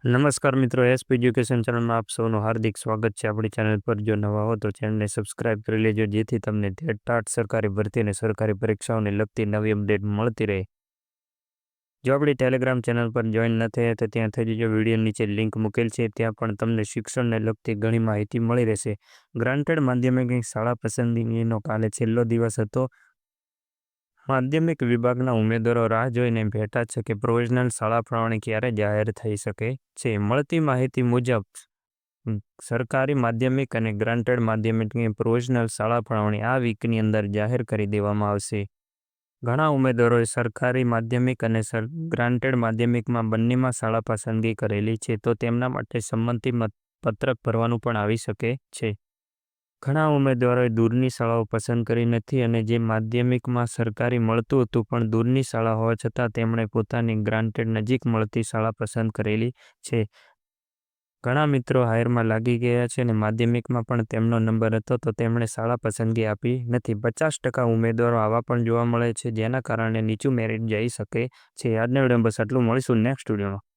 નમસ્કાર મિત્રો, SP education ચેનલમાં આપ સૌનું હાર્દિક સ્વાગત છે। આપણી ચેનલ પર જો નવા હો તો ચેનલને સબસ્ક્રાઇબ કરી લેજો, જેથી તમને ટાટ સરકારી ભરતી અને સરકારી પરીક્ષાઓને લગતી નવી અપડેટ મળતી રહે। જો આપણી ટેલિગ્રામ ચેનલ પર જોઈન ન થયા તો ત્યાં થઈ જજો, વિડીયો નીચે લિંક મૂકેલ છે, ત્યાં પણ તમને શિક્ષણને લગતી ઘણી માહિતી મળી રહેશે। ગ્રાન્ટેડ માધ્યમિક શાળા પસંદગીનો કાલે છેલ્લો દિવસ હતો। માધ્યમિક વિભાગના ઉમેદવારો રાહ જોઈને બેઠા છે કે પ્રોવિઝનલ શાળા ફાળવણી ક્યારે જાહેર થઈ શકે છે। મળતી માહિતી મુજબ સરકારી માધ્યમિક અને ગ્રાન્ટેડ માધ્યમિકની પ્રોવિઝનલ શાળા ફાળવણી આ વીકની અંદર જાહેર કરી દેવામાં આવશે। ઘણા ઉમેદવારોએ સરકારી માધ્યમિક અને ગ્રાન્ટેડ માધ્યમિકમાં બંનેમાં શાળા પસંદગી કરેલી છે, તો તેમના માટે સંમતિ પત્રક ભરવાનું પણ આવી શકે છે। ઘણા ઉમેદવારોએ દૂરની શાળાઓ પસંદ કરી નથી અને જે માધ્યમિકમાં સરકારી મળતું હતું પણ દૂરની શાળા હોવા છતાં તેમણે પોતાની ગ્રાન્ટેડ નજીક મળતી શાળા પસંદ કરેલી છે। ઘણા મિત્રો હાયરમાં લાગી ગયા છે અને માધ્યમિકમાં પણ તેમનો નંબર હતો તો તેમણે શાળા પસંદગી આપી નથી। 50% ઉમેદવારો આવા પણ જોવા મળે છે, જેના કારણે નીચું મેરિટ જઈ શકે છે। આજના વિડીયોમાં બસ આટલું, મળીશું નેક્સ્ટ વિડીયોમાં।